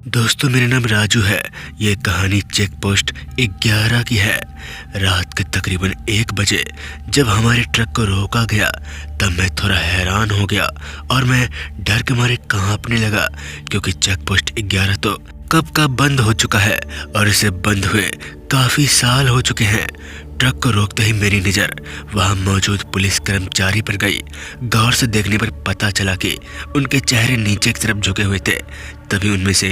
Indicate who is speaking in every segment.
Speaker 1: दोस्तों, मेरा नाम राजू है। ये कहानी चेक पोस्ट 11 की है। रात के तकरीबन 1 बजे जब हमारे ट्रक को रोका गया तब मैं थोड़ा हैरान हो गया और मैं डर के मारे कांपने लगा, क्योंकि चेक पोस्ट 11 तो कब का बंद हो चुका है और इसे बंद हुए काफी साल हो चुके हैं। ट्रक को रोकते ही मेरी नज़र वहां मौजूद पुलिस कर्मचारी पर गई। गौर से देखने पर पता चला कि उनके चेहरे नीचे की तरफ झुके हुए थे। तभी उनमें से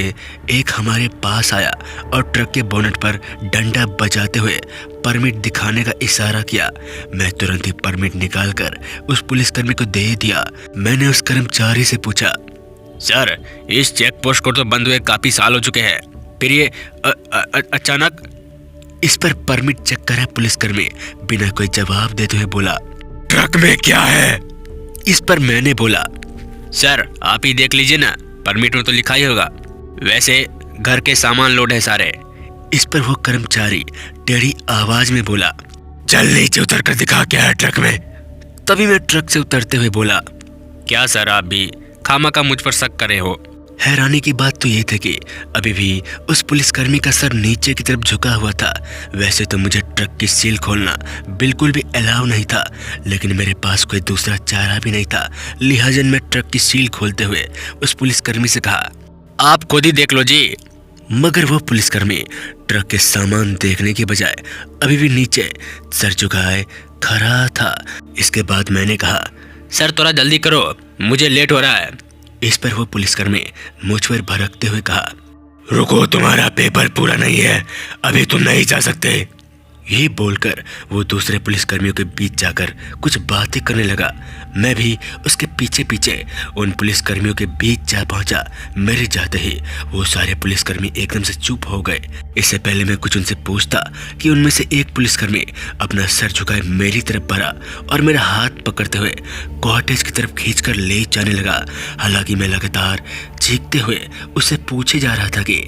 Speaker 1: एक हमारे पास आया और ट्रक के बोनट पर डंडा बजाते हुए परमिट दिखाने का इशारा किया। मैं तुरंत ही परमिट निकालकर उस पुलिसकर्मी को दे दिया। मैंने उस कर्मचारी से पूछा,
Speaker 2: सर, इस चेक पोस्ट को तो बंद हुए काफी साल हो चुके हैं, फिर ये अचानक।
Speaker 1: इस पर परमिट चेक करा पुलिसकर्मी बिना कोई जवाब देते हुए बोला,
Speaker 2: ट्रक में क्या है?
Speaker 1: इस पर मैंने बोला,
Speaker 2: सर आप ही देख लीजिए ना, परमिट में तो लिखा ही होगा। वैसे घर के सामान लोड है सारे।
Speaker 1: इस पर वो कर्मचारी टेढ़ी आवाज में बोला,
Speaker 2: चल नीचे उतर कर दिखा क्या है ट्रक में।
Speaker 1: तभी मैं ट्रक से उतरते हुए बोला,
Speaker 2: क्या सर, आप भी खामखा मुझ पर शक कर रहे हो?
Speaker 1: हैरानी की बात तो ये थी कि अभी भी उस पुलिसकर्मी का सर नीचे की तरफ झुका हुआ था। वैसे तो मुझे ट्रक की सील खोलना बिल्कुल भी अलाउ नहीं था, लेकिन मेरे पास कोई दूसरा चारा भी नहीं था। लिहाजा मैं ट्रक की सील खोलते हुए उस पुलिसकर्मी से कहा,
Speaker 2: आप खुद ही देख लो जी।
Speaker 1: मगर वो पुलिसकर्मी ट्रक के सामान देखने के बजाय अभी भी नीचे सर झुकाए खड़ा था। इसके बाद मैंने कहा,
Speaker 2: सर थोड़ा जल्दी करो, मुझे लेट हो रहा है।
Speaker 1: इस पर वो पुलिसकर्मी मुझ पर भड़कते हुए कहा,
Speaker 2: रुको, तुम्हारा पेपर पूरा नहीं है, अभी तुम नहीं जा सकते।
Speaker 1: ये बोलकर वो दूसरे पुलिसकर्मियों के बीच जाकर कुछ बातें करने लगा। मैं भी उसके पीछे पीछे उन पुलिसकर्मियों के बीच जा पहुंचा। मेरे जाते ही वो सारे पुलिसकर्मी एकदम से चुप हो गए। इससे पहले मैं कुछ उनसे पूछता कि उनमें से एक पुलिसकर्मी अपना सर झुकाए मेरी तरफ बढ़ा और मेरा हाथ पकड़ते हुए कॉटेज की तरफ खींचकर ले जाने लगा। हालांकि मैं लगातार चीखते हुए उससे पूछे जा रहा था कि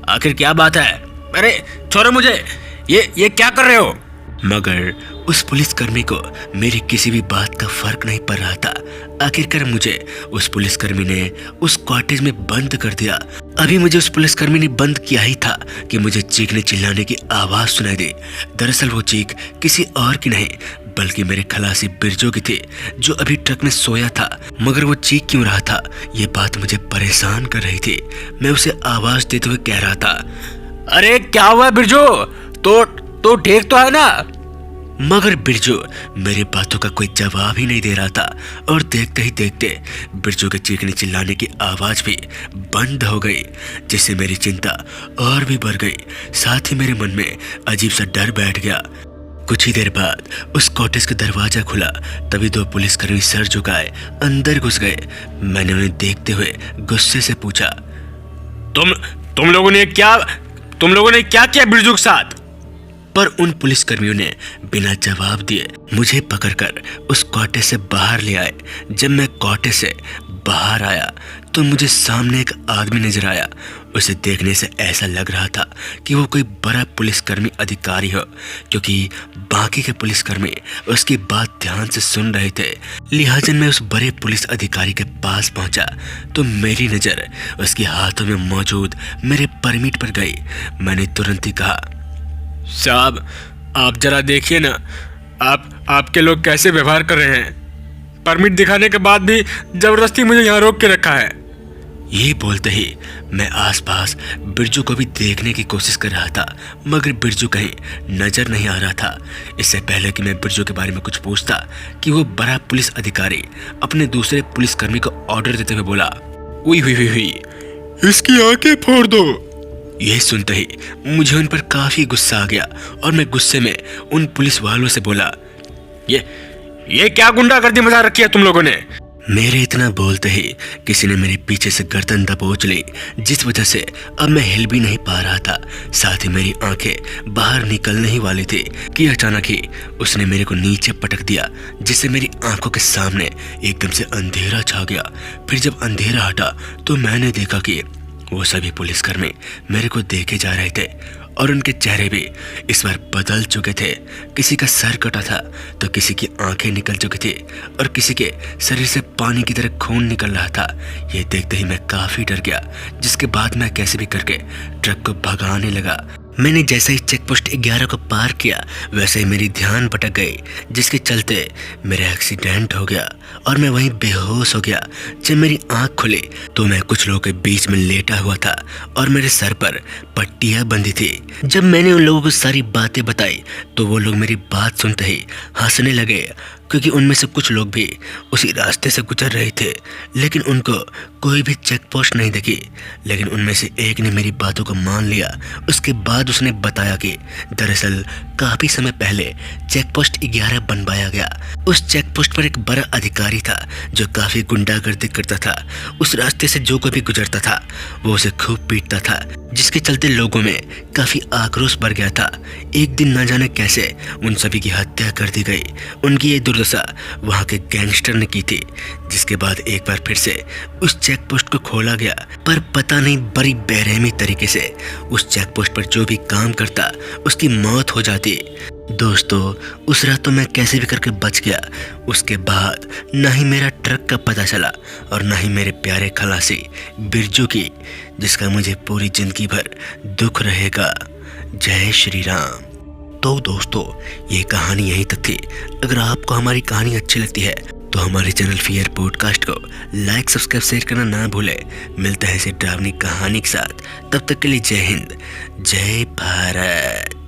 Speaker 2: आखिर क्या बात है? अरे छोड़ो मुझे, ये क्या कर रहे हो?
Speaker 1: मगर उस पुलिसकर्मी को मेरी किसी भी बात का फर्क नहीं पड़ रहा था। आखिरकार मुझे उस पुलिसकर्मी ने उस कॉटेज में बंद कर दिया। अभी मुझे उस पुलिसकर्मी ने बंद किया ही था कि मुझे चीखने चिल्लाने की आवाज सुनाई दी। दरअसल वो चीख किसी और की नहीं बल्कि मेरे खलासी बिरजू की थी, जो अभी ट्रक में सोया था। मगर वो चीख क्यों रहा था, ये बात मुझे परेशान कर रही थी। मैं उसे आवाज देते हुए कह रहा था,
Speaker 2: अरे क्या हुआ बिरजू? तो ठीक तो है ना?
Speaker 1: मगर बिरजू मेरी बातों का कोई जवाब ही नहीं दे रहा था और देखते ही देखते बिरजू के चीखने चिल्लाने की आवाज भी बंद हो गई, जिससे मेरी चिंता और भी बढ़ गई। साथ ही मेरे मन में अजीब सा डर बैठ गया। कुछ ही देर बाद उस कॉटेज का दरवाजा खुला। तभी 2 पुलिसकर्मी सर झुकाए अंदर घुस गए। मैंने उन्हें देखते हुए गुस्से से पूछा,
Speaker 2: तुम लोगों ने क्या किया बिरजू के साथ?
Speaker 1: पर उन पुलिसकर्मियों ने बिना जवाब दिए मुझे पकड़कर उस कॉटेज से बाहर ले आए। जब मैं कॉटेज से बाहर आया तो मुझे सामने एक आदमी नजर आया। उसे देखने से ऐसा लग रहा था कि वो कोई बड़ा पुलिसकर्मी अधिकारी हो, क्योंकि बाकी के पुलिसकर्मी उसकी बात ध्यान से सुन रहे थे। लिहाजा मैं उस बड़े पुलिस अधिकारी के पास पहुंचा तो मेरी नजर उसके हाथों में मौजूद मेरे परमिट पर गई। मैंने तुरंत ही कहा,
Speaker 2: साहब आप जरा देखिए ना, आपके लोग कैसे व्यवहार कर रहे हैं। परमिट दिखाने के बाद भी जबरदस्ती मुझे यहाँ रोक के रखा है।
Speaker 1: ये बोलते ही मैं आसपास बिरजू को भी देखने की कोशिश कर रहा था, मगर बिरजू कहीं नजर नहीं आ रहा था। इससे पहले कि मैं बिरजू के बारे में कुछ पूछता कि वो बड़ा पुलिस अधिकारी अपने दूसरे पुलिसकर्मी को ऑर्डर देते हुए बोला,
Speaker 2: हुई इसकी आंखें फोड़ दो।
Speaker 1: यह सुनते ही मुझे उन पर काफी गुस्सा आ गया और मैं गुस्से में उन पुलिस वालों से बोला,
Speaker 2: ये क्या गुंडागर्दी मचा रखी है तुम लोगों ने?
Speaker 1: मेरे इतना बोलते ही किसी ने मेरे पीछे से गर्दन दबोच ली, जिस वजह से अब मैं हिल भी नहीं पा रहा था। साथ ही मेरी आंखें बाहर निकलने ही वाली थी कि अचानक ही उसने मेरे को नीचे पटक दिया, जिससे मेरी आंखों के सामने एकदम से अंधेरा छा गया। फिर जब अंधेरा हटा तो मैंने देखा कि वो सभी पुलिसकर्मी मेरे को देखे जा रहे थे और उनके चेहरे भी इस बार बदल चुके थे। किसी का सर कटा था तो किसी की आंखें निकल चुकी थी और किसी के शरीर से पानी की तरह खून निकल रहा था। ये देखते ही मैं काफी डर गया, जिसके बाद मैं कैसे भी करके ट्रक को भगाने लगा। मैंने जैसे ही चेक पोस्ट 11 को पार किया वैसे ही मेरी ध्यान भटक गई, जिसके चलते मेरा एक्सीडेंट हो गया और मैं वहीं बेहोश हो गया। जब मेरी आंख खुली तो मैं कुछ लोगों के बीच में लेटा हुआ था और मेरे सर पर पट्टियां बंधी थी। जब मैंने उन लोगों को सारी बातें बताई तो वो लोग मेरी बात सुनते ही हंसने लगे, क्योंकि उनमें से कुछ लोग भी उसी रास्ते से गुजर रहे थे, लेकिन उनको कोई भी चेक पोस्ट नहीं दिखी। लेकिन उनमें से एक ने मेरी बातों को मान लिया। उसके बाद उसने बताया कि दरअसल काफी समय पहले चेक पोस्ट 11 बनवाया गया। उस चेक पोस्ट पर एक बड़ा अधिकारी था जो काफी गुंडागर्दी करता था। उस रास्ते से जो कोई भी गुजरता था वो उसे खूब पीटता था, जिसके चलते लोगों में काफी आक्रोश बढ़ गया था। एक दिन न जाने कैसे उन सभी की हत्या कर दी गई। उनकी ये दुर्दशा वहां के गैंगस्टर ने की थी, जिसके बाद एक बार फिर से उस चेक पोस्ट को खोला गया, पर पता नहीं बड़ी बेरहमी तरीके से उस चेक पोस्ट पर जो भी काम करता उसकी मौत हो जाती। दोस्तों, उस रात तो मैं कैसे भी करके बच गया। उसके बाद न ही मेरा ट्रक का पता चला और न ही मेरे प्यारे खलासी बिरजू की, जिसका मुझे पूरी जिंदगी भर दुख रहेगा। जय श्री राम। तो दोस्तों, ये कहानी यहीं तक थी। अगर आपको हमारी कहानी अच्छी लगती है तो हमारे चैनल फियर पॉडकास्ट को लाइक, सब्सक्राइब, शेयर करना ना भूलें। मिलते हैं ऐसे डरावनी कहानी के साथ। तब तक के लिए जय हिंद, जय भारत।